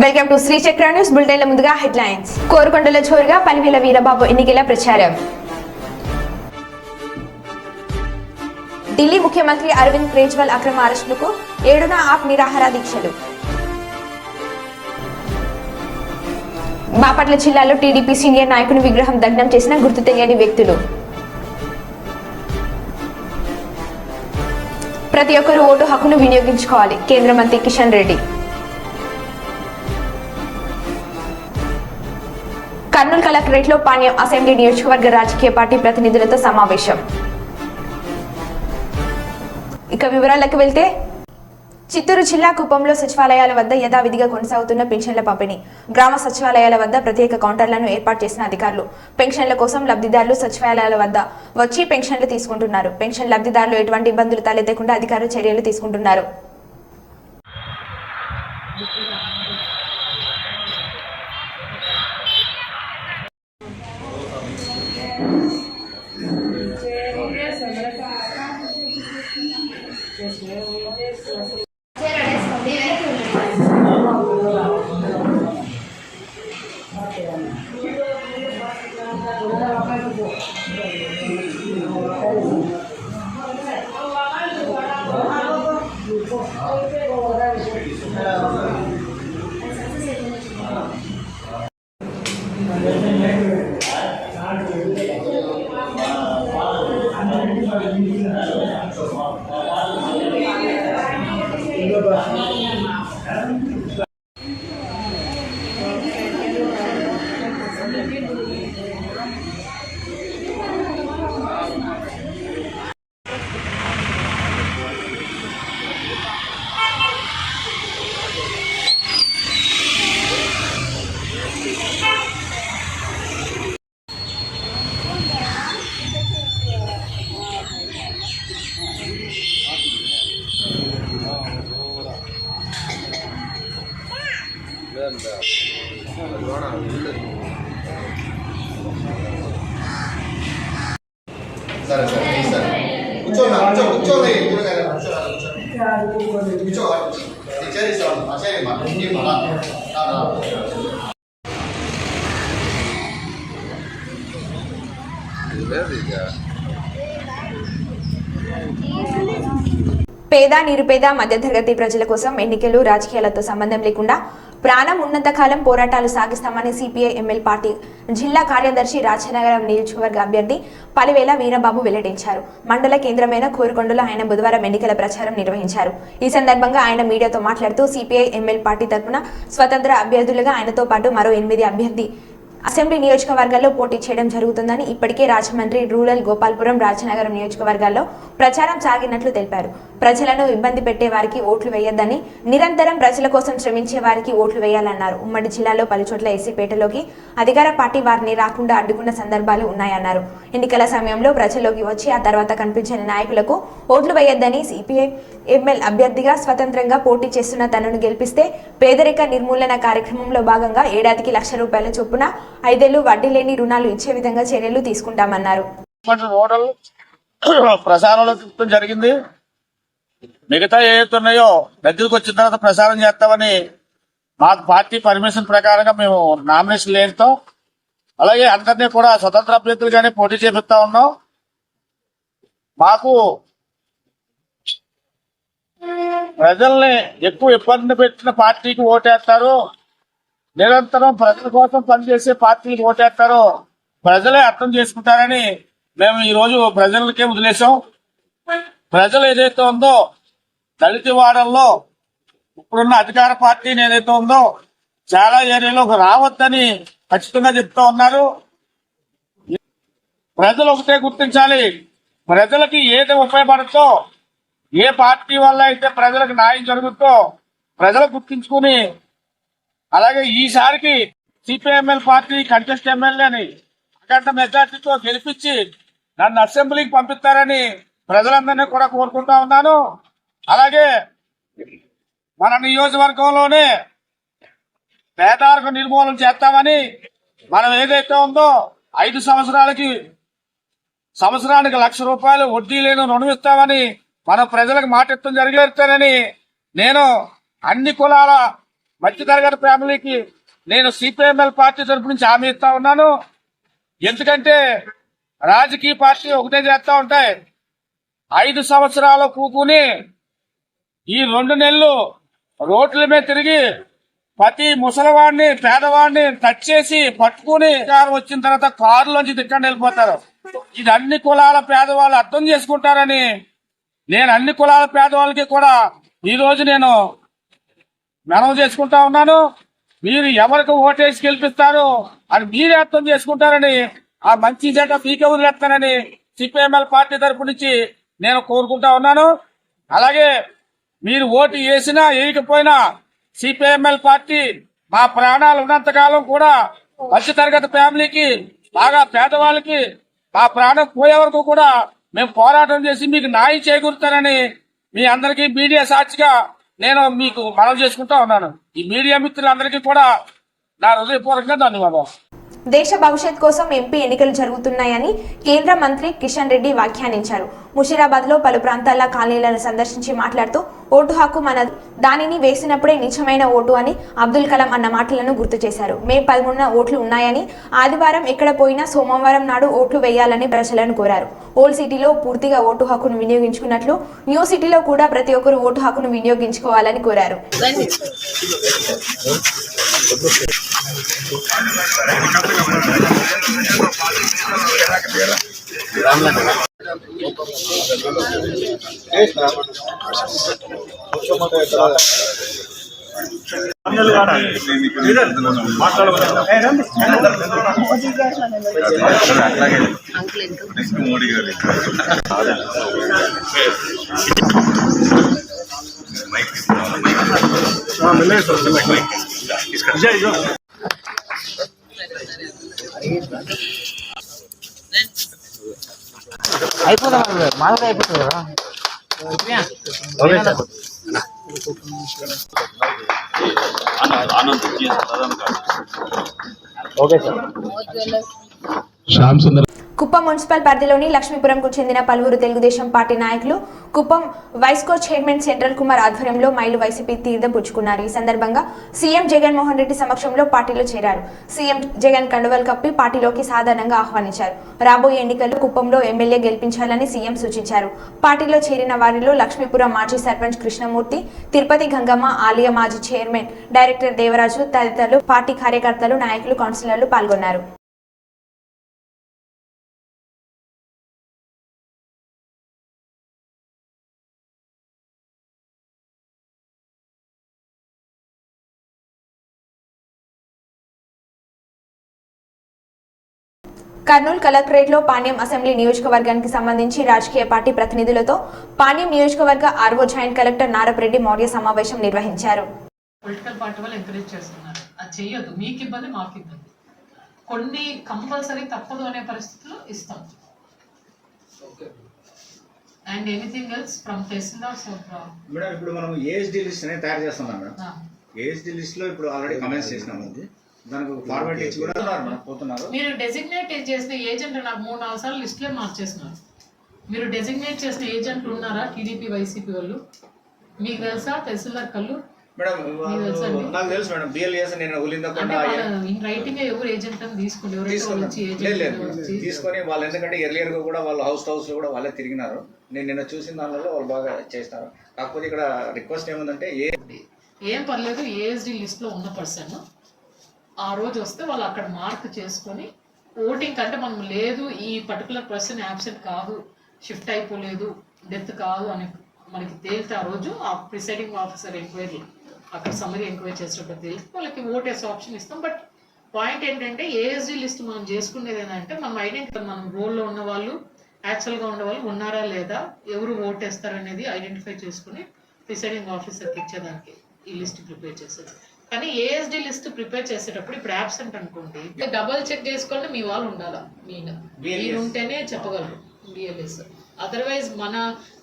Welcome to Shri చక్ర news bulletin. ముందుగా headlines. కోరుకొండలో జోరుగా పలివేల వీరబాబు ఎన్నికల ప్రచారం. ఢిల్లీ ముఖ్యమంత్రి అరవింద్ కేజ్రీవాల్ అక్రమ అరెస్టులకు 7న ఆప్ నిరాహార దీక్షలు. బాపట్ల జిల్లాలో టీడీపీ సీనియర్ నాయకుని విగ్రహం దగ్ధం చేసిన గుర్తు తెలియని వ్యక్తులు. ప్రతి ఒక్కరూ ఓటు హక్కును వినియోగించుకోవాలి, కేంద్ర మంత్రి కిషన్ రెడ్డి. కర్నూలు కలెక్టరేట్ లో పాణ్యం అసెంబ్లీ నియోజకవర్గ రాజకీయ పార్టీ ప్రతినిధులతో సమావేశం. ఇక వివరాలకు వెళ్తే, చిత్తూరు జిల్లా కుప్పంలో సచివాలయాల వద్ద యథావిధిగా కొనసాగుతున్న పెన్షన్ల పంపిణీ. గ్రామ సచివాలయాల వద్ద ప్రత్యేక కౌంటర్లను ఏర్పాటు చేసిన అధికారులు పెన్షన్ల కోసం లబ్ధిదారులు సచివాలయాల వద్ద వచ్చి పెన్షన్లు తీసుకుంటున్నారు. పెన్షన్ లబ్ధిదారులు ఎటువంటి ఇబ్బందులు తలెత్తకుండా అధికారులు చర్యలు తీసుకుంటున్నారు. సరే సరే సరే కూర్చోనా కూర్చోలే కూర్చో చేరిస్తాను అసలు పేద నిరుపేద మధ్యతరగతి ప్రజల కోసం ఎన్నికలు రాజకీయాలతో సంబంధం లేకుండా ప్రాణం ఉన్నంత కాలం పోరాటాలు సాగిస్తామని సిపిఐ ఎంఎల్ పార్టీ జిల్లా కార్యదర్శి రాజనగరం నియోజకవర్గ అభ్యర్థి పలివేల వీరబాబు వెల్లడించారు. మండల కేంద్రమైన కోరుకొండలో ఆయన బుధవారం ఎన్నికల ప్రచారం నిర్వహించారు. ఈ సందర్భంగా ఆయన మీడియాతో మాట్లాడుతూ సిపిఐ ఎంఎల్ పార్టీ తరఫున స్వతంత్ర అభ్యర్థులుగా ఆయనతో పాటు మరో 8 అభ్యర్థి అసెంబ్లీ నియోజకవర్గాల్లో పోటీ చేయడం జరుగుతుందని, ఇప్పటికే రాజమండ్రి, రూరల్, గోపాల్పురం, రాజనగరం నియోజకవర్గాల్లో ప్రచారం సాగినట్లు తెలిపారు. ప్రజలను ఇబ్బంది పెట్టే వారికి ఓట్లు వేయొద్దని, నిరంతరం ప్రజల కోసం శ్రమించే వారికి ఓట్లు వేయాలన్నారు. ఉమ్మడి జిల్లాలో పలుచోట్ల ఎస్సీపేటలోకి అధికార పార్టీ వారిని రాకుండా అడ్డుకున్న సందర్భాలు ఉన్నాయన్నారు. ఎన్నికల సమయంలో ప్రజల్లోకి వచ్చి ఆ తర్వాత కనిపించని నాయకులకు ఓట్లు వేయొద్దని, సిపిఐ ఎంఎల్ అభ్యర్థిగా స్వతంత్రంగా పోటీ చేస్తున్న తనను గెలిపిస్తే పేదరిక నిర్మూలన కార్యక్రమంలో భాగంగా ఏడాదికి ₹1,00,000 చొప్పున 5 ఏళ్లు వడ్డీ లేని రుణాలు ఇచ్చే విధంగా చర్యలు తీసుకుంటామన్నారు. ప్రసారంలో జరిగింది. మిగతా ఏవైతున్నాయో దగ్గరకు వచ్చిన తర్వాత ప్రసారం చేస్తామని మాకు పార్టీ పర్మిషన్ ప్రకారంగా మేము నామినేషన్ లేనితో అలాగే అందరినీ కూడా స్వతంత్ర అభ్యర్థులుగానే పోటీ చేపిస్తా ఉన్నాం. మాకు ప్రజల్ని ఎక్కువ ఇబ్బంది పెట్టిన పార్టీకి ఓటేస్తారు, నిరంతరం ప్రజల కోసం పనిచేసే పార్టీలకు ఓటేస్తారో ప్రజలే అర్థం చేసుకుంటారని మేము ఈ రోజు ప్రజలకే వదిలేసాం. ప్రజలు ఏదైతే ఉందో దళిత వాడల్లో ఇప్పుడున్న అధికార పార్టీ ఏదైతే ఉందో చాలా ఏరియాలోకి రావద్దని ఖచ్చితంగా చెప్తా ఉన్నారు. ప్రజలు ఒకటే గుర్తించాలి, ప్రజలకి ఏది ఉపయోగపడుతో, ఏ పార్టీ వల్ల అయితే ప్రజలకు న్యాయం జరుగుతో ప్రజలు గుర్తించుకుని అలాగే ఈసారికి సిపిఎంఎల్ పార్టీ కంటెస్ట్ ఎమ్మెల్యేని అఖండ మెజార్టీతో గెలిపించి నన్ను అసెంబ్లీకి పంపిస్తారని ప్రజలందరినీ కూడా కోరుకుంటా ఉన్నాను. అలాగే మన నియోజకవర్గంలోనే పేదరిక నిర్మూలన చేస్తామని మనం ఏదైతే ఉందో 5 సంవత్సరానికి ₹1,00,000 వడ్డీ లేని రుణం ఇస్తామని మనం ప్రజలకు మాట ఇస్తాం జరిగేస్తానని నేను అన్ని కులాల మధ్యతరగతి ఫ్యామిలీకి నేను సిపిఎంఎల్ పార్టీ తరపు నుంచి హామీ ఇస్తా ఉన్నాను. ఎందుకంటే రాజకీయ పార్టీ ఒకటే చేస్తా ఉంటాయి. 5 సంవత్సరాలు కూకుని ఈ 2 నెలలు రోడ్ల మీద తిరిగి ప్రతి ముసలివాడిని పేదవాడిని టచ్ చేసి పట్టుకుని వచ్చిన తర్వాత కారులోంచి దిక్కండి వెళ్ళిపోతారు. ఇది అన్ని కులాల పేదవాళ్ళు అర్థం చేసుకుంటారని నేను అన్ని కులాల పేదవాళ్ళకి కూడా ఈ రోజు నేను మనవి చేసుకుంటా ఉన్నాను. మీరు ఎవరికి ఓటేసి గెలిపిస్తారు అని మీరే అర్థం చేసుకుంటారని, ఆ మంచి జట పీకే వదిలేస్తానని సిపిఎంఎల్ పార్టీ తరపు నుంచి నేను కోరుకుంటా ఉన్నాను. అలాగే మీరు ఓటు వేసినా వేయకపోయినా సిపిఎంఎల్ పార్టీ మా ప్రాణాలు ఉన్నంత కాలం కూడా మధ్యతరగతి ఫ్యామిలీకి, బాగా పేదవాళ్ళకి మా ప్రాణం పోయే వరకు కూడా మేము పోరాటం చేసి మీకు న్యాయం చేకూరుతానని మీ అందరికీ మీడియా సాక్షిగా నేను మీకు మనవి చేసుకుంటా ఉన్నాను. ఈ మీడియా మిత్రులందరికీ కూడా నా హృదయపూర్వకంగా ధన్యవాదాలు. దేశ భవిష్యత్ కోసం ఎంపీ ఎన్నికలు జరుగుతున్నాయని కేంద్ర మంత్రి కిషన్ రెడ్డి వ్యాఖ్యానించారు. ముషీరాబాద్ లో పలు ప్రాంతాల కాలనీలను సందర్శించి మాట్లాడుతూ ఓటు హక్కు మనది, దానిని వేసినప్పుడే నిజమైన ఓటు అని అబ్దుల్ కలాం అన్న మాటలను గుర్తు చేశారు. మే 13న ఓట్లు ఉన్నాయని, ఆదివారం ఎక్కడ పోయినా సోమవారం నాడు ఓట్లు వేయాలని ప్రజలను కోరారు. ఓల్డ్ సిటీలో పూర్తిగా ఓటు హక్కును వినియోగించుకున్నట్లు న్యూ సిటీలో కూడా ప్రతి ఒక్కరూ ఓటు హక్కును వినియోగించుకోవాలని కోరారు. మోడీ గారు అయిపోతా మామూలుగా అయిపోతుంది కదా. Okay sir. కుప్పం మున్సిపల్ పరిధిలోని లక్ష్మీపురంకు చెందిన పలువురు తెలుగుదేశం పార్టీ నాయకులు కుప్పం వైస్కో చైర్మన్ సెంట్రల్ కుమార్ ఆధ్వర్యంలో మైలు వైసీపీ తీర్థం పుచ్చుకున్నారు. ఈ సందర్భంగా సీఎం జగన్మోహన్ రెడ్డి సమక్షంలో పార్టీలో చేరారు. సీఎం జగన్ కండువలు కప్పి పార్టీలోకి సాధారణంగా ఆహ్వానించారు. రాబోయే ఎన్నికల్లో కుప్పంలో ఎమ్మెల్యే గెలిపించాలని సీఎం సూచించారు. పార్టీలో చేరిన వారిలో లక్ష్మీపురం మాజీ సర్పంచ్ కృష్ణమూర్తి, తిరుపతి గంగమ్మ ఆలయ మాజీ చైర్మన్ డైరెక్టర్ దేవరాజు తదితరులు పార్టీ కార్యకర్తలు, నాయకులు, కౌన్సిలర్లు పాల్గొన్నారు. కర్నూలు కలెక్టరేట్లో పాణ్యం అసెంబ్లీ నియోజకవర్గానికి సంబంధించి రాజకీయ పార్టీ ప్రతినిధులతో పాణ్యం నియోజకవర్గ RO joint collector Narapa Reddy Maurya సమావేశం నిర్వహించారు. పొలిటికల్ పార్టీ వాళ్ళు ఎంకరేజ్ చేస్తున్నారు, అది చెయ్యొద్దు, మీకు ఇబ్బంది మాకు ఇబ్బంది, కొన్ని కంపల్సరీ తప్పదు అనే పరిస్థితుల్లో ఇస్తాం. And anything else from tahsildar madam, ఇప్పుడు మనం ఏఎస్డి లిస్ట్ అనేది తయారు చేస్తున్నాం మేడం. ఏఎస్డి లిస్ట్ లో ఇప్పుడు ఆల్రెడీ కమెంట్స్ చేసినాము. దానికి ఫార్మాట్ ఇచ్చి కూడా పోతున్నారు. మీరు డెసిగ్నేట్ చేసిన ఏజెంట్ నాకు 3-4 సార్లు లిస్టులే మార్చేస్తున్నారు. మీరు డెసిగ్నేట్ చేసిన ఏజెంట్లు ఉన్నారా టీడీపీ వైసీపీ వాళ్ళు? మీకు తెలుసా తహసీల్దార్ కళ్ళు? మేడం నాకు తెలుసు మేడం. బిఎల్ఎస్ నేను రైటింగ్ ఎవరు ఏజెంట్ అని తీసుకోండి, తీసుకొని వాళ్ళు, ఎందుకంటే ఎర్లియర్ గా కూడా వాళ్ళు హౌస్ లో కూడా వాళ్ళే తిరిగినారు. నేను నిన్న చూసిన దానిలో వాళ్ళు బాగా చేస్తారు. కాకపోతే ఇక్కడ రిక్వెస్ట్ ఏముందంటే ఏం పర్లేదు, ఏఎస్డి లిస్ట్ లో ఉన్న పర్సన్ ఆ రోజు వస్తే వాళ్ళు అక్కడ మార్క్ చేసుకొని ఓటింగ్ కంటే మనం లేదు ఈ పర్టికులర్ పర్సన్ యాబ్సెంట్ కాదు, షిఫ్ట్ అయిపోలేదు, డెత్ కాదు అని మనకి తేలితే ఆ రోజు ఆ ప్రిసైడింగ్ ఆఫీసర్ ఎంక్వైరీ అక్కడ సమ్మరీ ఎంక్వైరీ చేసేటప్పుడు తేలితే వాళ్ళకి ఓట్ వేసే ఆప్షన్ ఇస్తాం. బట్ పాయింట్ ఏంటంటే ఏఎస్డి లిస్ట్ మనం చేసుకునేది ఏంటంటే మనం ఐడెంటిఫై, మనం రోల్లో ఉన్న వాళ్ళు యాక్చువల్గా ఉన్న వాళ్ళు ఉన్నారా లేదా, ఎవరు ఓట్ వేస్తారు అనేది ఐడెంటిఫై చేసుకుని ప్రిసైడింగ్ ఆఫీసర్కి ఇచ్చేదానికి ఈ లిస్ట్ ప్రిపేర్ చేసేది. కానీ ఏఎస్డి లిస్ట్ ప్రిపేర్ చేసేటప్పుడు ఇప్పుడు యాబ్సెంట్ అనుకోండి, డబల్ చెక్ చేసుకోండి, మీ వాళ్ళు ఉండాలా, మీరు ఉంటేనే చెప్పగలరు బిఎల్ఎస్. అదర్వైజ్ మన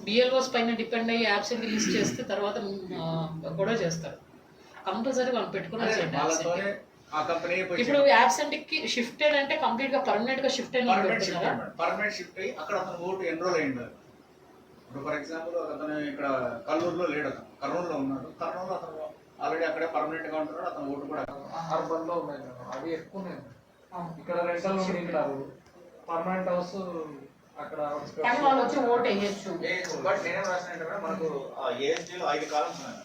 బిఎల్ఓస్ పైన డిపెండ్ అయ్యి యాబ్సెంట్ లిస్ట్ చేస్తే తర్వాత గొడవ చేస్తారు. కంపల్సరీ వాళ్ళు పెట్టుకుని ఇప్పుడు యాబ్సెంట్ కి షిఫ్టెడ్ అంటే కంప్లీట్ గా పర్మనెంట్ గా షిఫ్ట్ పర్మనెంట్ షిఫ్ట్ అయ్యి అక్కడ అతను ఓటు ఎన్రోల్ అయ్యింది. ఇప్పుడు ఫర్ ఎగ్జాంపుల్ అతను ఇక్కడ కల్లూరులో లేడు, అతను కర్నూలులో ఉన్నాడు. కర్నూలులో అతను ఆల్రెడీ అక్కడే పర్మనెంట్ గా ఉంటున్నాడు, అతను ఓటు కూడా అర్బన్ లో ఉన్నాయి మేడం, అవి ఎక్కువనే. ఇక్కడ రెంటల్ ఉంటున్నారు, పర్మనెంట్ హౌస్ అక్కడ కానీ వాళ్ళు వచ్చి ఓటు వేయచ్చు. బట్ నేనేం రాసినట్టు మనకు ఏఎస్డీలో 5 కాలమ్స్ ఉన్నాయి.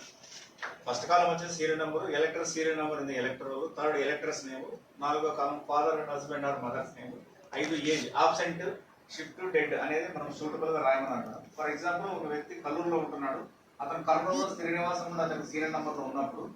ఫస్ట్ కాలం వచ్చేసి serial number, elector serial number ఉంది ఎలక్టర్, థర్డ్ ఎలక్టర్స్ నేమ్, 4వ కాలం father and husband or mother's name, 5 age, absent, shift, dead అనేది మనం సూటబుల్ గా రాయమని అంటాం. ఫర్ ఎగ్జాంపుల్ ఒక వ్యక్తి కల్లూరులో ఉంటున్నాడు, అతను కర్నూలులో స్థిర నివాసం ఉంది, అతనికి సీరియల్ నెంబర్ లో ఉన్నప్పుడు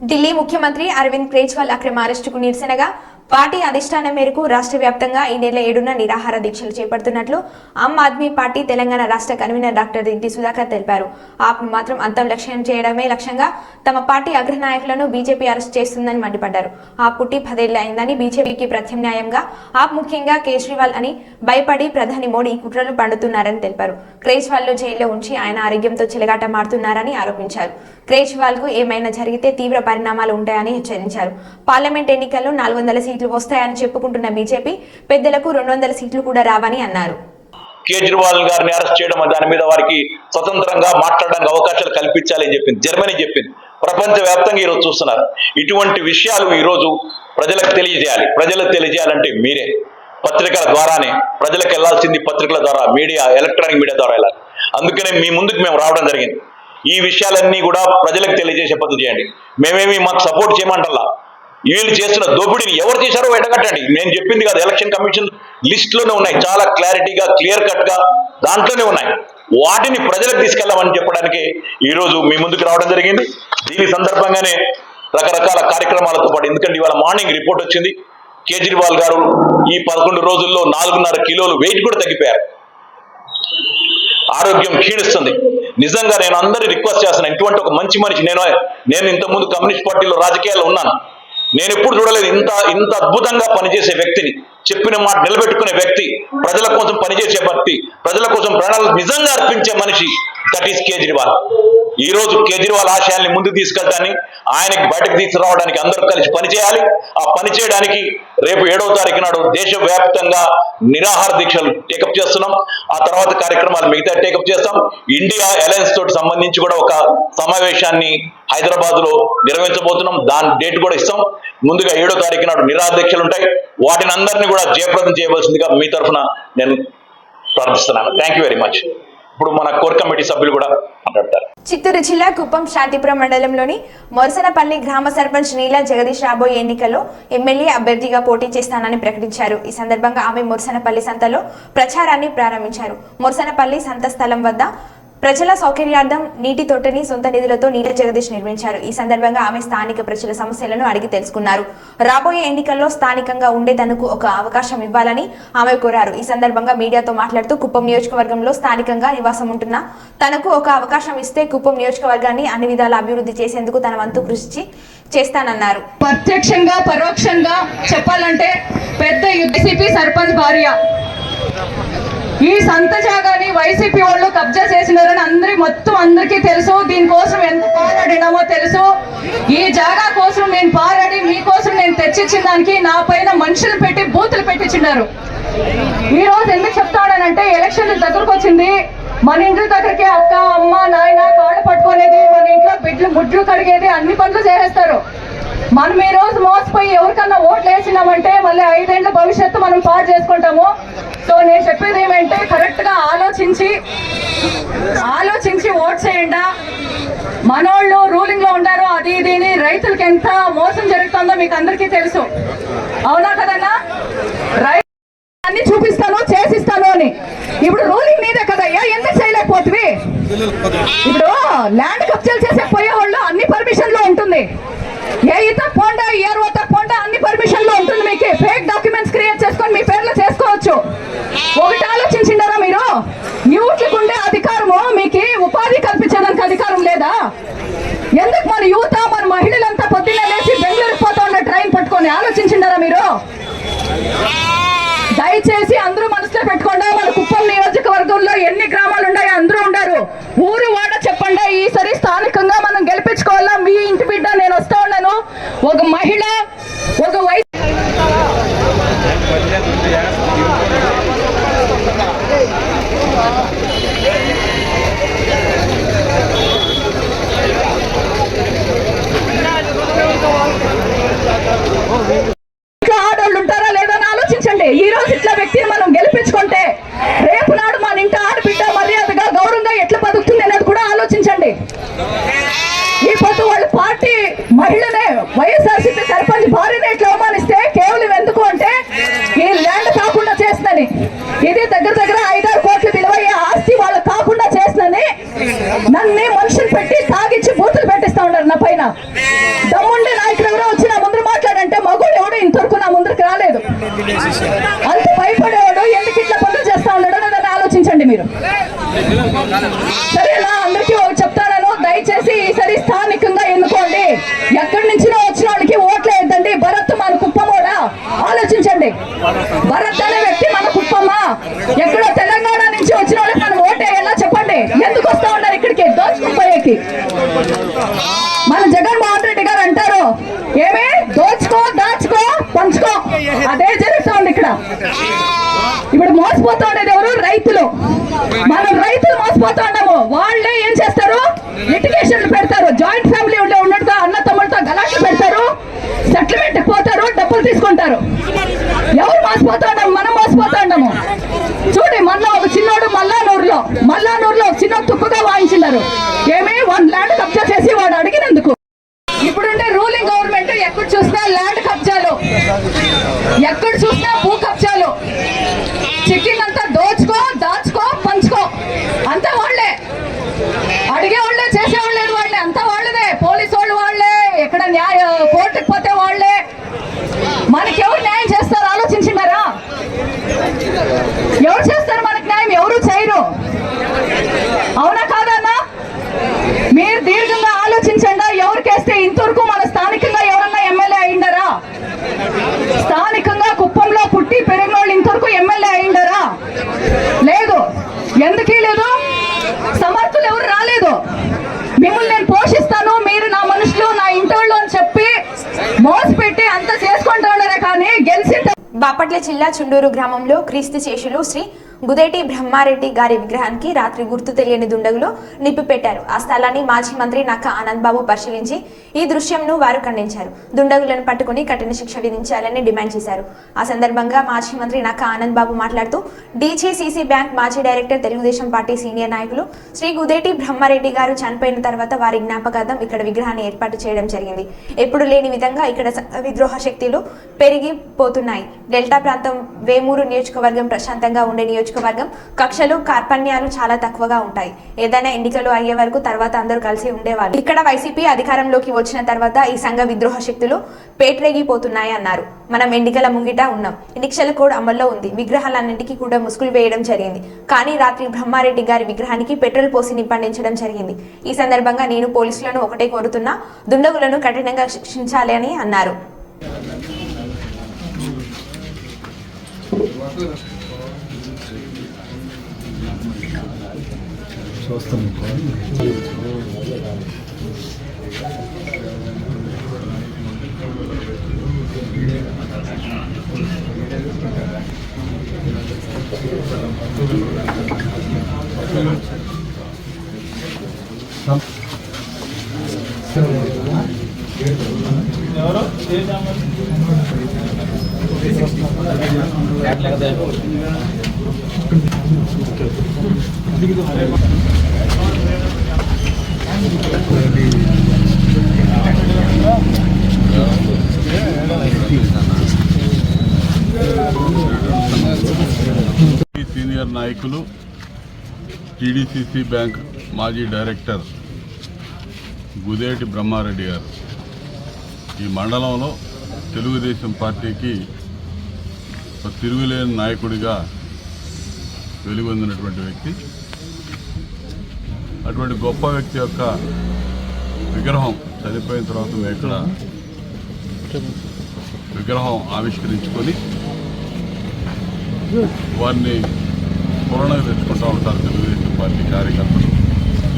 ఢిల్లీ ముఖ్యమంత్రి అరవింద్ కేజ్రీవాల్ అక్రమ అరెస్టుకు నిరసనగా పార్టీ అధిష్టానం మేరకు రాష్ట్ర వ్యాప్తంగా ఈ నెల 7న నిరాహార దీక్షలు చేపడుతున్నట్లు ఆమ్ ఆద్మీ పార్టీ తెలంగాణ రాష్ట్ర కన్వీనర్ డాక్టర్ రెడ్డి సుధాకర్ తెలిపారు. ఆప్ను మాత్రం అంతం లక్ష్యం చేయడమే లక్ష్యంగా తమ పార్టీ అగ్రనాయకులను బీజేపీ అరెస్ట్ చేస్తుందని మండిపడ్డారు. ఆప్ పుట్టి 10 ఏళ్లు అయిందని, బీజేపీకి ప్రత్యామ్నాయంగా ఆప్ ముఖ్యంగా కేజ్రీవాల్ అని భయపడి ప్రధాని మోడీ కుట్రలు పండుతున్నారని తెలిపారు. కేజ్రీవాల్ ను జైల్లో ఉంచి ఆయన ఆరోగ్యంతో చెలగాట మారుతున్నారని ఆరోపించారు. కేజ్రీవాల్ కు ఏమైనా జరిగితే తీవ్ర పరిణామాలు ఉంటాయని హెచ్చరించారు. పార్లమెంట్ ఎన్నికల్లో 400 సీట్లు వస్తాయని చెప్పుకుంటున్న బీజేపీ పెద్దలకు 200 సీట్లు కూడా రావని అన్నారు. కేజ్రీవాల్ గారిని అరెస్ట్ చేయడం, దాని మీద వారికి స్వతంత్రంగా మాట్లాడడానికి అవకాశాలు కల్పించాలని చెప్పింది జర్మనీ చెప్పింది. ప్రపంచ వ్యాప్తంగా ఈరోజు చూస్తున్నారు. ఇటువంటి విషయాలు ఈరోజు ప్రజలకు తెలియజేయాలి. ప్రజలకు తెలియజేయాలంటే మీరే పత్రికల ద్వారానే ప్రజలకు వెళ్లాల్సింది, పత్రికల ద్వారా, మీడియా, ఎలక్ట్రానిక్ మీడియా ద్వారా వెళ్ళాలి. అందుకనే మీ ముందుకు మేము రావడం జరిగింది. ఈ విషయాలన్నీ కూడా ప్రజలకు తెలియజేసే పద్ధతి చేయండి. మేమేమి మాకు సపోర్ట్ చేయమంటల్లా. వీళ్ళు చేస్తున్న దోపిడీని ఎవరు చేశారో వెంటగట్టండి. నేను చెప్పింది కాదు, ఎలక్షన్ కమిషన్ లిస్ట్ లోనే ఉన్నాయి, చాలా క్లారిటీగా, క్లియర్ కట్ గా దాంట్లోనే ఉన్నాయి. వాటిని ప్రజలకు తీసుకెళ్లామని చెప్పడానికి ఈ రోజు మీ ముందుకు రావడం జరిగింది. దీని సందర్భంగానే రకరకాల కార్యక్రమాలతో పాటు, ఎందుకంటే ఇవాళ మార్నింగ్ రిపోర్ట్ వచ్చింది, కేజ్రీవాల్ గారు ఈ 11 రోజుల్లో 4.5 కిలోలు వెయిట్ కూడా తగ్గిపోయారు. ఆరోగ్యం క్షీణిస్తుంది. నిజంగా నేను అందరినీ రిక్వెస్ట్ చేస్తున్నాను, ఇటువంటి ఒక మంచి మనిషి, నేను ఇంతకుముందు కమ్యూనిస్ట్ పార్టీలో రాజకీయాల్లో ఉన్నాను, నేను ఎప్పుడు చూడలేదు ఇంత అద్భుతంగా పనిచేసే వ్యక్తిని, చెప్పిన మాట నిలబెట్టుకునే వ్యక్తి, ప్రజల కోసం పనిచేసే వ్యక్తి, ప్రజల కోసం ప్రాణాలు నిజంగా అర్పించే మనిషి, దట్ ఈస్ కేజ్రీవాల్. ఈ రోజు కేజ్రీవాల్ ఆశయాల్ని ముందుకు తీసుకెళ్ళడానికి, ఆయనకి బయటకు తీసుకురావడానికి అందరూ కలిసి పనిచేయాలి. ఆ పని చేయడానికి రేపు 7వ తారీఖు నాడు దేశవ్యాప్తంగా నిరాహార దీక్షలు టేకప్ చేస్తున్నాం. ఆ తర్వాత కార్యక్రమాలు మిగతా టేకప్ చేస్తాం. ఇండియా అలయన్స్ తోటి సంబంధించి కూడా ఒక సమావేశాన్ని హైదరాబాద్ లో నిర్వహించబోతున్నాం. దాని డేట్ కూడా ఇస్తాం. ముందుగా 7వ తారీఖు నాడు నిరాహార దీక్షలు ఉంటాయి. వాటిని అందరినీ కూడా జయప్రదం చేయవలసిందిగా మీ తరఫున నేను ప్రార్థిస్తున్నాను. Thank you very much. ఇప్పుడు మన కోర్ కమిటీ సభ్యులు కూడా మాట్లాడతారు. చిత్తూరు జిల్లా కుప్పం శాంతిపురం మండలంలోని మొరసనపల్లి గ్రామ సర్పంచ్ నీలా జగదీష్ రాబోయే ఎన్నికల్లో ఎమ్మెల్యే అభ్యర్థిగా పోటీ చేస్తానని ప్రకటించారు. ఈ సందర్భంగా ఆమె మొరసనపల్లి సంతలో ప్రచారాన్ని ప్రారంభించారు. మొరసనపల్లి సంత స్థలం వద్ద ప్రజల సౌకర్యార్థం నీటి తొట్టెని సొంత నిధులతో నీల జగదీష్ నిర్మించారు. ఈ సందర్భంగా ఆమె స్థానిక ప్రజల సమస్యలను అడిగి తెలుసుకున్నారు. రాబోయే ఎన్నికల్లో స్థానికంగా ఉండేందుకు ఒక అవకాశం ఇవ్వాలని ఆమె కోరారు. ఈ సందర్భంగా మీడియాతో మాట్లాడుతూ కుప్పం నియోజకవర్గంలో స్థానికంగా నివాసం ఉంటున్న తనకు ఒక అవకాశం ఇస్తే కుప్పం నియోజకవర్గాన్ని అన్ని విధాల అభివృద్ధి చేసేందుకు తన వంతు కృషి చేస్తానన్నారు. ప్రత్యక్షంగా పరోక్షంగా చెప్పాలంటే పెద్ద వైసీపీ సర్పంచ్ భార్య. ఈ సంత జాగాని వైసీపీ వాళ్ళు కబ్జా చేసినారని అందరికీ తెలుసు. దీనికోసం ఎంత పోరాడినామో తెలుసు. ఈ జాగా కోసం నేను పోరాడి మీకోసం నేను తెచ్చిచ్చిన దానికి నా పైన మనుషులు పెట్టి బూతులు పెట్టించినారు. ఈ రోజు ఎందుకు చెప్తాడనంటే ఎలక్షన్ దగ్గరకు వచ్చింది. మన ఇంటి దగ్గరికి అక్క, అమ్మ, నాయన కాళ్ళు పట్టుకునేది, మన ఇంట్లో బిడ్డలు ముడ్లు కడిగేది, అన్ని పనులు చేసేస్తారు. మనం ఈ రోజు మోసపోయి ఎవరికన్నా ఓట్లు వేసినామంటే మళ్ళీ 5 ఏళ్ల భవిష్యత్తు మనం పాడు చేసుకుంటాము. సో నేను చెప్పేది ఏమంటే కరెక్ట్ గా ఆలోచించి ఓట్ చేయండి. మనోళ్ళు రూలింగ్ లో ఉండారు, అది ఇది రైతులకి ఎంత మోసం జరుగుతుందో మీకు అందరికీ తెలుసు. అవునా కదన్నా? అన్ని చూపిస్తాను, చేసిస్తాను అని. ఇప్పుడు రూలింగ్ నీదే కదయ్యా, ఎందుకు చేయలేకపోతుంది? ఇప్పుడు ల్యాండ్ కబ్జాలు చేసే పోయేవాళ్ళు అన్ని పర్మిషన్ లో ఉంటుంది. పోండా అన్ని పర్మిషన్ లో ఉంటుంది. మీకు ఫేక్ డాక్యుమెంట్స్ క్రియేట్ చేసుకొని మీ పేర్లో చేసుకోవచ్చు. ఒకటి ఆలోచించిండారా మీరు? యూత్లకు ఉండే అధికారము మీకు ఉపాధి కల్పించడానికి అధికారం లేదా? ఎందుకు మన యువత, మన మహిళలంతా పొద్దున్నే లేచి బెంగళూరు పోతా ఉన్న ట్రైన్ పట్టుకొని ఆలోచించిండారా మీరు? దయచేసి అందరూ మనసులో పెట్టుకోండి. మన కుప్పం నియోజకవర్గంలో ఎన్ని గ్రామాలు ఉన్నాయో అందరూ ఉండారు. ఊరు వాడ చెప్పండి. ఈసారి స్థానికంగా మనం గెలిపించుకోవాలా. మీ ఇంటి బిడ్డ నేను వస్తా ఉన్నాను. ఒక మహిళ, ఒక వయసు దమ్ముండే నాయకుడు ఎవరో వచ్చి నా ముందు మాట్లాడంటే మగోడు ఎవడో ఇంతవరకు నా ముందుకు రాలేదు. అంత భయపడేవాడు ఎందుకు ఇట్లా పనులు చేస్తా ఉన్నాడో దాన్ని ఆలోచించండి మీరు. సరేనా? అందరికీ చెప్తాను, దయచేసి ఈసారి స్థానికంగా ఎన్నుకోండి. ఎక్కడి నుంచి వచ్చిన వాళ్ళకి ఓట్లు వేద్దండి. భరత్ మన కుప్పమోడా? ఆలోచించండి. భరత్ అనే వ్యక్తి మన కుప్పమ్మా? ఎక్కడో తెలంగాణ నుంచి వచ్చిన వాళ్ళకి మనం ఓటు వేయాలా చెప్పండి? ఎందుకు వస్తా ఉన్నారు ఇక్కడికి దోచుకుపోయేకి? మన జగన్మోహన్ రెడ్డి గారు అంటారు ఏమే దోచుకో దాచుకో పంచుకో, అదే జరుగుతా ఉంది ఇక్కడ. ఇప్పుడు మోసపోతా ఉండేది ఎవరు? రైతులు. మనం రైతులు మోసపోతా ఉన్నాము. వాళ్ళే ఏం చేస్తారు? లిటిగేషన్లు పెడతారు. జాయింట్ ఫ్యామిలీ ఉన్నట్టుగా అన్న తమ్ముడితో గలాట్లు పెడతారు. సెటిల్మెంట్ పోతారు, డబ్బులు తీసుకుంటారు. ఎవరు మోసపోతా ఉన్నాము? మనం మోసపోతా ఉన్నాము. చూడండి, మొన్న ఒక చిన్నోడు మల్లానూరులో చిన్న తుక్కుగా వాయించినారు. ఏమి 1 ల్యాండ్ కబ్జా చేసి వాడు అడిగినందుకు. ఇప్పుడుంటే రూలింగ్ గవర్నమెంట్ ఎక్కడ చూసినా ల్యాండ్ కబ్జాలు, ఎక్కడ చూసినా భూ కబ్జాలు. చిక్కిందంతా దోచుకో దాచుకో పంచుకో, అంతా వాళ్లే. అడిగే వాళ్ళే, చేసేవాళ్ళు లేదు వాళ్ళే, అంతా వాళ్ళదే. పోలీసు వాళ్ళు వాళ్ళే, ఎక్కడ కోర్టుకు పోతే వాళ్ళే. మనకి ఎవరు న్యాయం చేస్తారు ఆలోచించినారా? ఎవరు చేస్తారు మనకి న్యాయం? ఎవరు చేయరు. అవునా కాదన్నా? మీరు దీర్ఘంగా ఆలోచించండి. ఎవరికేస్తే ఇంతవరకు మన స్థానికంగా ఎవరన్నా ఎమ్మెల్యే అయిండారా? స్థానికంగా కుప్పంలో పుట్టి పెరిగిన వాళ్ళు ఇంతవరకు ఎమ్మెల్యే అయిండారా? లేదు. ఎందుకీ లేదు? సమర్థులు ఎవరు రాలేదు. మిమ్మల్ని నేను పోషిస్తాను, మీరు నా మనుషులు, నా ఇంటోళ్ళు అని చెప్పి మోసపెట్టి అంత చేసుకుంటూ ఉన్నారే కానీ గెలిచి. బాపట్ల జిల్లా చుండూరు గ్రామంలో క్రీస్తు శేషులు శ్రీ గుదేటి బ్రహ్మారెడ్డి గారి విగ్రహానికి రాత్రి గుర్తు తెలియని దుండగులు నిప్పు పెట్టారు. ఆ స్థలాన్ని మాజీ మంత్రి నక్కా ఆనంద్ బాబు పరిశీలించి ఈ దృశ్యంను వారు ఖండించారు. దుండగులను పట్టుకుని కఠిన శిక్ష విధించాలని డిమాండ్ చేశారు. ఆ సందర్భంగా మాజీ మంత్రి నక్కా ఆనంద్ బాబు మాట్లాడుతూ డీజీసీసీ బ్యాంక్ మాజీ డైరెక్టర్, తెలుగుదేశం పార్టీ సీనియర్ నాయకులు శ్రీ గుదేటి బ్రహ్మారెడ్డి గారు చనిపోయిన తర్వాత వారి జ్ఞాపకార్థం ఇక్కడ విగ్రహాన్ని ఏర్పాటు చేయడం జరిగింది. ఎప్పుడు లేని విధంగా ఇక్కడ విద్రోహ శక్తులు పెరిగిపోతున్నాయి. డెల్టా ప్రాంతం వేమూరు నియోజకవర్గం ప్రశాంతంగా ఉండే నియోజకవర్గం. కక్షలు కార్పణ్యాలు చాలా తక్కువగా ఉంటాయి. ఏదైనా ఎన్నికలు అయ్యే వరకు తర్వాత అందరూ కలిసి ఉండేవాళ్ళు. ఇక్కడ వైసీపీ అధికారంలోకి వచ్చిన తర్వాత ఈ సంఘ విద్రోహ శక్తులు పేట్రేగిపోతున్నాయి అన్నారు. మనం ఎన్నికల ముంగిట ఉన్నాం. ఎన్నికల కోడ్ అమల్లో ఉంది. విగ్రహాలన్నింటికీ కూడా ముసుగులు వేయడం జరిగింది. కానీ రాత్రి బ్రహ్మారెడ్డి గారి విగ్రహానికి పెట్రోల్ పోసి నింపండించడం జరిగింది. ఈ సందర్భంగా నేను పోలీసులను ఒకటే కోరుతున్నా, దుండగులను కఠినంగా శిక్షించాలి అని అన్నారు. సీనియర్ నాయకులు, టీడీసీసీ బ్యాంక్ మాజీ డైరెక్టర్ గుదేటి బ్రహ్మారెడ్డి గారు ఈ మండలంలో తెలుగుదేశం పార్టీకి ఒక తిరుగులేని నాయకుడిగా వెలుగొందినటువంటి వ్యక్తి. అటువంటి గొప్ప వ్యక్తి యొక్క విగ్రహం చనిపోయిన తర్వాత మేము ఇక్కడ విగ్రహం ఆవిష్కరించుకొని వారిని పూర్ణంగా తెచ్చుకుంటూ ఉంటారు తెలుగుదేశం పార్టీ కార్యకర్తలు,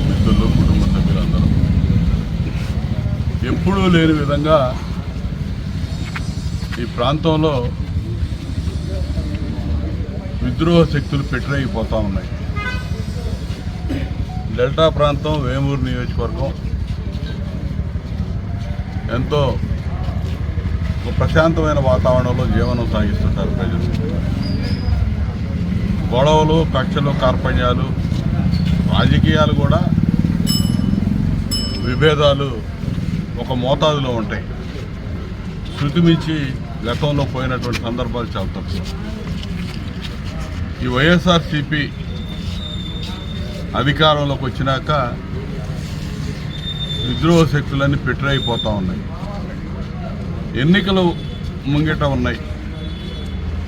మిత్రులు, కుటుంబ సభ్యులందరూ. ఎప్పుడూ లేని విధంగా ఈ ప్రాంతంలో విద్రోహ శక్తులు పెట్టిరైపోతూ ఉన్నాయి. డెల్టా ప్రాంతం, వేమూరు నియోజకవర్గం ఎంతో ఒక ప్రశాంతమైన వాతావరణంలో జీవనం సాగిస్తుంటారు ప్రజలు. గొడవలు, కక్షలు, కార్పణ్యాలు, రాజకీయాలు కూడా, విభేదాలు ఒక మోతాదులో ఉంటాయి. శృతి మించి గతంలో పోయినటువంటి సందర్భాలు చాలా తక్కువ. ఈ వైఎస్ఆర్సీపీ అధికారంలోకి వచ్చినాక విద్రోహ శక్తులన్నీ పెట్టరైపోతూ ఉన్నాయి. ఎన్నికలు ముంగిట ఉన్నాయి.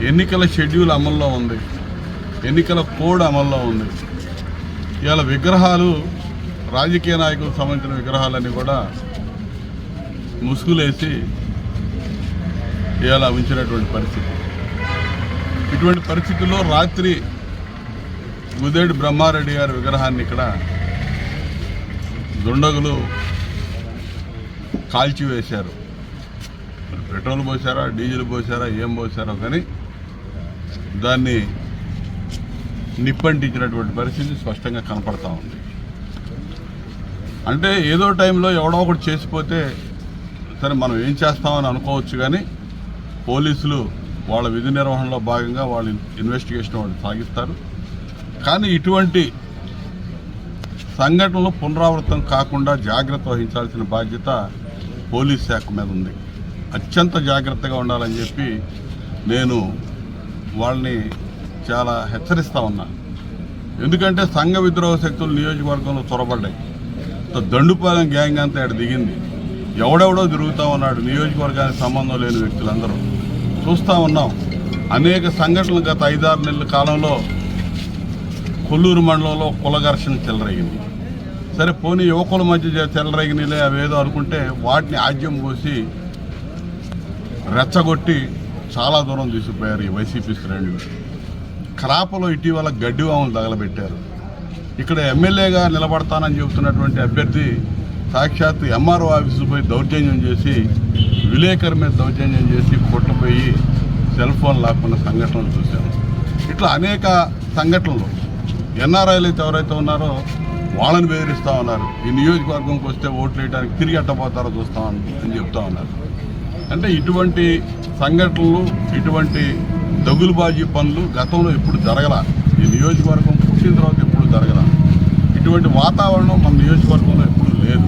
ఎన్నికల షెడ్యూల్ అమల్లో ఉంది. ఎన్నికల కోడ్ అమల్లో ఉంది. ఇవాళ విగ్రహాలు, రాజకీయ నాయకులకు సంబంధించిన విగ్రహాలన్నీ కూడా ముసుగులేసి ఇవాళ ఉంచినటువంటి పరిస్థితి. ఇటువంటి పరిస్థితుల్లో రాత్రి గుదేడి బ్రహ్మారెడ్డి గారి విగ్రహాన్ని ఇక్కడ దుండగులు కాల్చివేశారు. పెట్రోల్ పోసారా, డీజిల్ పోసారా, ఏం పోసారో కానీ దాన్ని నిప్పంటించినటువంటి పరిస్థితి స్పష్టంగా కనపడతా ఉంది. అంటే ఏదో టైంలో ఎవడో ఒకటి చేసిపోతే సరే మనం ఏం చేస్తామని అనుకోవచ్చు, కానీ పోలీసులు వాళ్ళ విధి నిర్వహణలో భాగంగా వాళ్ళ ఇన్వెస్టిగేషన్ వాళ్ళు సాగిస్తారు. కానీ ఇటువంటి సంఘటనలు పునరావృతం కాకుండా జాగ్రత్త వహించాల్సిన బాధ్యత పోలీస్ శాఖ మీద ఉంది. అత్యంత జాగ్రత్తగా ఉండాలని చెప్పి నేను వాళ్ళని చాలా హెచ్చరిస్తూ ఉన్నా. ఎందుకంటే సంఘ విద్రోహ శక్తులు నియోజకవర్గంలో చొరబడ్డాయి. దండుపాలెం గ్యాంగ్ అంతా ఇక్కడ దిగింది. ఎవడెవడో తిరుగుతూ ఉన్నాడు. నియోజకవర్గానికి సంబంధం లేని వ్యక్తులందరూ చూస్తూ ఉన్నాం. అనేక సంఘటనలు గత 5-6 నెలల కాలంలో కొల్లూరు మండలంలో కుల ఘర్షణ చెలరేగింది. సరే పోనీ యువకుల మధ్య చెలరేగినలే అవేదో అనుకుంటే వాటిని ఆజ్యం పోసి రెచ్చగొట్టి చాలా దూరం తీసుకుపోయారు ఈ వైసీపీ శ్రేణులు. క్రాపలో ఇటీవల గడ్డివాములు తగలబెట్టారు. ఇక్కడ ఎమ్మెల్యేగా నిలబడతానని చెబుతున్నటువంటి అభ్యర్థి సాక్షాత్ ఎంఆర్ఓ ఆఫీసు పోయి దౌర్జన్యం చేసి, విలేకరు మీద దౌర్జన్యం చేసి కొట్టుపోయి సెల్ ఫోన్ లాక్కున్న సంఘటనలు చూశాను. ఇట్లా అనేక సంఘటనలు. ఎన్ఆర్ఐలు అయితే ఎవరైతే ఉన్నారో వాళ్ళని బెదిరిస్తూ ఉన్నారు. ఈ నియోజకవర్గంకి వస్తే ఓట్లు వేయడానికి తిరిగి అట్టపోతారో చూస్తామని చెప్తా ఉన్నారు. అంటే ఇటువంటి సంఘటనలు, ఇటువంటి దగులుబాజీ పనులు గతంలో ఎప్పుడు జరగల. ఈ నియోజకవర్గం పుట్టిన తర్వాత ఎప్పుడు జరగల. ఇటువంటి వాతావరణం మన నియోజకవర్గంలో ఎప్పుడు లేదు.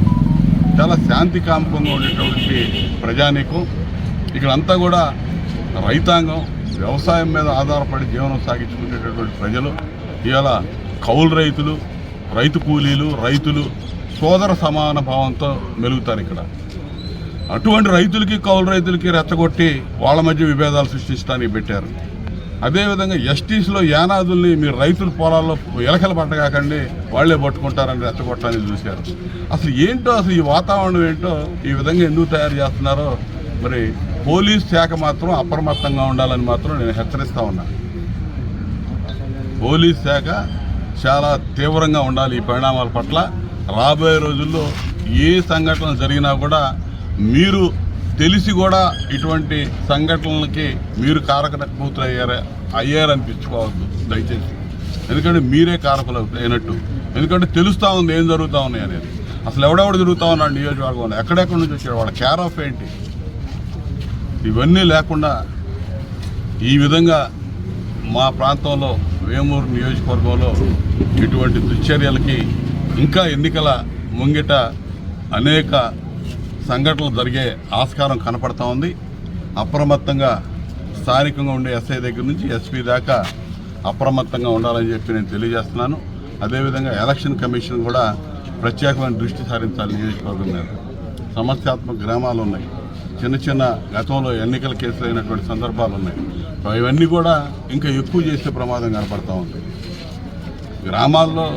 చాలా శాంతి కాముకంగా ఉండేటువంటి ప్రజానీకం ఇక్కడంతా కూడా రైతాంగం, వ్యవసాయం మీద ఆధారపడి జీవనం సాగించుకునేటటువంటి ప్రజలు. ఇవాళ కౌలు రైతులు, రైతు కూలీలు, రైతులు సోదర సమాన భావంతో మెలుగుతారు ఇక్కడ. అటువంటి రైతులకి, కౌలు రైతులకి రెచ్చగొట్టి వాళ్ళ మధ్య విభేదాలు సృష్టించడానికి పెట్టారు. అదేవిధంగా ఎస్టీస్లో యానాదుల్ని మీరు రైతుల పొలాల్లో ఎలకలు పట్టగాకండి వాళ్లే పట్టుకుంటారని రెచ్చగొట్టడానికి చూశారు. అసలు ఏంటో, అసలు ఈ వాతావరణం ఏంటో, ఈ విధంగా ఎందుకు తయారు చేస్తున్నారో మరి పోలీస్ శాఖ మాత్రం అప్రమత్తంగా ఉండాలని మాత్రం నేను హెచ్చరిస్తా ఉన్నా. పోలీస్ శాఖ చాలా తీవ్రంగా ఉండాలి ఈ పరిణామాల పట్ల. రాబోయే రోజుల్లో ఏ సంఘటన జరిగినా కూడా మీరు తెలిసి కూడా ఇటువంటి సంఘటనలకి మీరు కారకూతులు అయ్యారనిపించుకోవద్దు దయచేసి. ఎందుకంటే మీరే కారకులు అయినట్టు. ఎందుకంటే తెలుస్తూ ఉంది ఏం జరుగుతూ ఉన్నాయి అనేది. అసలు ఎవడెవడు జరుగుతూ ఉన్నాడు నియోజకవర్గంలో, ఎక్కడెక్కడి నుంచి వచ్చాడు, వాళ్ళ కేర్ ఆఫ్ ఏంటి, ఇవన్నీ లేకుండా ఈ విధంగా మా ప్రాంతంలో వేమూరు నియోజకవర్గంలో ఇటువంటి దుశ్చర్యలకి ఇంకా ఎన్నికల ముంగిట అనేక సంఘటనలు జరిగే ఆస్కారం కనపడతా ఉంది. అప్రమత్తంగా స్థానికంగా ఉండే ఎస్ఐ దగ్గర నుంచి ఎస్పీ దాకా అప్రమత్తంగా ఉండాలని చెప్పి నేను తెలియజేస్తున్నాను. అదేవిధంగా ఎలక్షన్ కమిషన్ కూడా ప్రత్యేకమైన దృష్టి సారించాలి. నియోజకవర్గం మీద సమస్యాత్మక గ్రామాలు ఉన్నాయి, చిన్న చిన్న గతంలో ఎన్నికల కేసులు అయినటువంటి సందర్భాలు ఉన్నాయి. ఇవన్నీ కూడా ఇంకా ఎక్కువ చేసే ప్రమాదం కనపడతా ఉంది. గ్రామాల్లో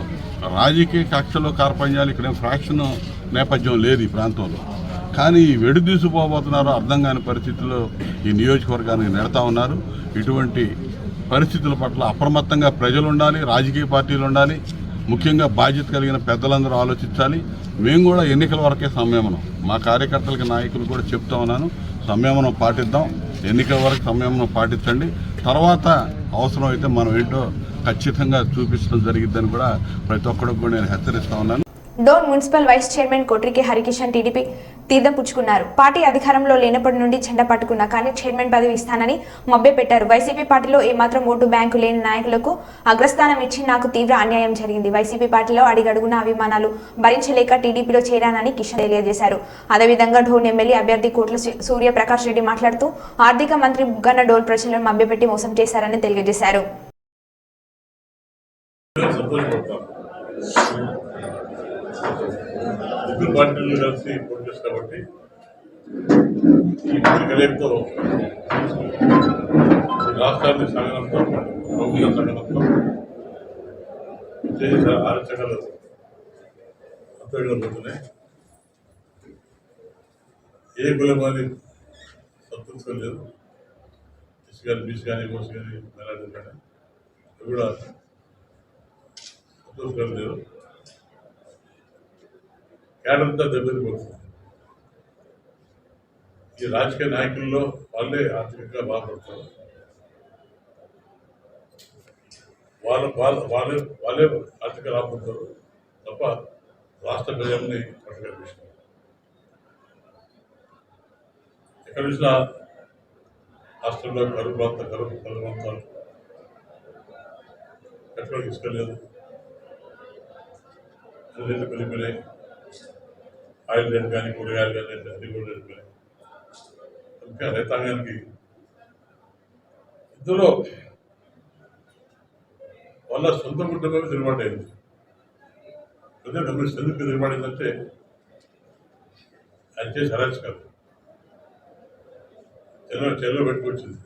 రాజకీయ కక్షలో కార్పణ్యాలు, ఇక్కడ ఫ్రాక్షన్ నేపథ్యం లేదు ఈ ప్రాంతంలో. కానీ వెడిదీసిపోబోతున్నారో అర్థం కాని పరిస్థితుల్లో ఈ నియోజకవర్గానికి నెడతా ఉన్నారు. ఇటువంటి పరిస్థితుల పట్ల అప్రమత్తంగా ప్రజలు ఉండాలి, రాజకీయ పార్టీలు ఉండాలి, ముఖ్యంగా బాధ్యత కలిగిన పెద్దలందరూ ఆలోచించాలి. మేము కూడా ఎన్నికల వరకే సంయమనం, మా కార్యకర్తలకి నాయకులు కూడా చెప్తా ఉన్నాను, సంయమనం పాటిద్దాం, ఎన్నికల వరకు సంయమనం పాటించండి. తర్వాత అవసరం అయితే మనం ఏంటో ఖచ్చితంగా చూపించడం జరిగిద్దని కూడా ప్రతి ఒక్కరికి కూడా నేను హెచ్చరిస్తా ఉన్నాను. Dhone municipal vice chairman Kotrike Harikishan TDP తీర్థం పుచ్చుకున్నారు. పార్టీ అధికారంలో లేనప్పటి నుండి జెండా పట్టుకున్నా కానీ చైర్మన్ పదవి ఇస్తానని మభ్యపెట్టారు. వైసీపీ పార్టీలో ఏమాత్రం ఓటు బ్యాంకు లేని నాయకులకు అగ్రస్థానం ఇచ్చి నాకు తీవ్ర అన్యాయం జరిగింది. వైసీపీ పార్టీలో అడిగడుగున అభిమానాలు భరించలేక టీడీపీలో చేరానని కిషన్ తెలియజేశారు. అదేవిధంగా డోన్ ఎమ్మెల్యే అభ్యర్థి కోట్ల సూర్యప్రకాష్ రెడ్డి మాట్లాడుతూ ఆర్థిక మంత్రి బుగ్గన డోల్ ప్రజలను మభ్యపెట్టి మోసం చేశారని తెలియజేశారు. పార్టీలు కలిసి పోటీ చేస్తారు కాబట్టి ఈ కలయికతో రాష్ట్రాన్ని సాగనంతో ప్రభుత్వ సాగనంతో చేసే ఆలోచనలు అంతర్గతమవుతున్నాయి. ఏ కులమాని సంతృప్తిలేదు. ఎస్ కానీ బీసీ కానీ ఓసీ కానీ మైనార్టీ కానీ అవి కూడా సంతృప్తికరం లేదు. కేడంతా దెబ్బతిపోతుంది. ఈ రాజకీయ నాయకుల్లో వాళ్ళే ఆర్థికంగా బాధపడతారు. వాళ్ళే ఆర్థిక లాభపడతారు తప్ప రాష్ట్ర ప్రజల్ని పట్టుకనిపిస్తారు. ఎక్కడ చూసినా రాష్ట్రంలో కరువు ప్రాంతాలు పెట్టుబడి ఇసుకోలేదు. రేట్లు పెరిగిపోయినాయి. ఆయిల్ రేట్ కానీ కూరగాయలు కానీ అన్ని కూడా రేట్లు ఇంకా రైతాంగానికి ఇందులో వాళ్ళ సొంత కుటుంబమే తిరుగుబాటైంది. అదే గమనిస్తే ఎందుకు తిరుగుబాటైందంటే ఆయన చేసి అరాచకాలు చెల్లో పెట్టుకొచ్చింది.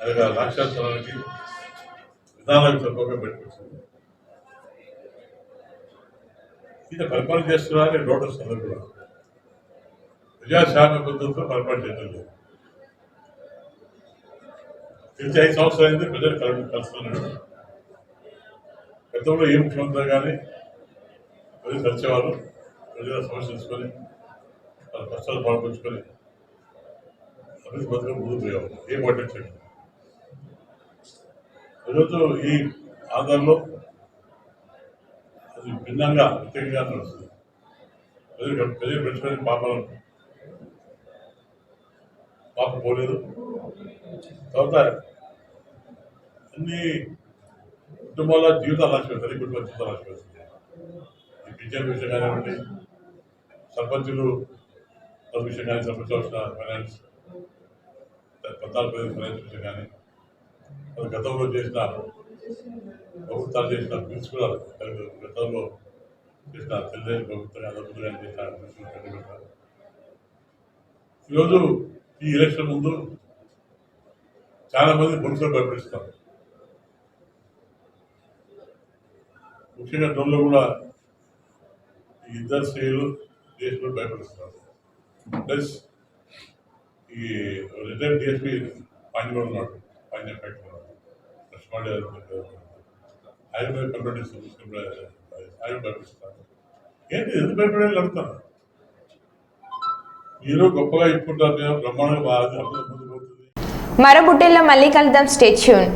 ఆయన రాక్షసానికి విధానాలకు తక్కువగా పెట్టుకొచ్చింది. ఇది పరిపాలన చేస్తున్నారని డౌట్ వస్తుంది. కూడా ప్రజాస్వామ్య పద్ధతితో పరిపాలన చేయడం లేదు. తెలిసి 5 సంవత్సరాలు అయింది ప్రజలు కలుస్తున్నాడు. గతంలో ఏ ముఖ్యమంత్రి కానీ ప్రజలు కలిసేవారు. ప్రజల సమస్య తెలుసుకొని వాళ్ళ కష్టాలు పాల్పంచుకొని అభివృద్ధి పథకం ముందుకు పోయేవారు. ఏం పట్టించండి. ఈరోజు ఈ ఆధారంలో అది భిన్నంగా వ్యతిరేకంగా నడుస్తుంది. ప్రజలు పెంచుకొని పాప పోలేదు. తర్వాత అన్ని కుటుంబాల జీవితాలు రాసిపోతారు. కుటుంబ జీవితాలు రాసిపోతుంది. ఈ పింఛన్ విషయం కానివ్వండి, సర్పంచులు విషయం కానీ, సర్పంచ్ అవసర ఫైనాన్స్ 14 ఫైనాన్స్ విషయం కానీ, అది గతంలో చేసిన ప్రభుత్వాలు చేసిన బిల్స్ కూడా గతంలో చేసిన తెలుగుదేశం ప్రభుత్వం అదొకటి కానీ చేసిన బిల్స్ పెట్టారు. ఈరోజు ఈ ఎలక్షన్ ముందు చాలా మంది పోలీసులు భయపడిస్తారు. ముఖ్యంగా టౌన్లో కూడా ఈ ఇద్దరు స్త్రీలు దేశంలో భయపడిస్తారు. ప్లస్ ఈ రిటైర్డ్ డిఎస్పీ పాండ్య కూడా ఉన్నాడు. పాండ్య ఫ్యాక్టరీ ఆయన మీద కంప్లైంట్ ఇస్తుంది. ఆయన భయపడిస్తారు. ఏంటి ఎందుకు భయపడేది అడుగుతాను. మీరు గొప్పగా ఇప్పుకుంటారు. బ్రహ్మాండంగా బాగా ముందు పోతుంది. మరో బుట్టెల్లో మళ్ళీ కలుద్దాం. Stay tune.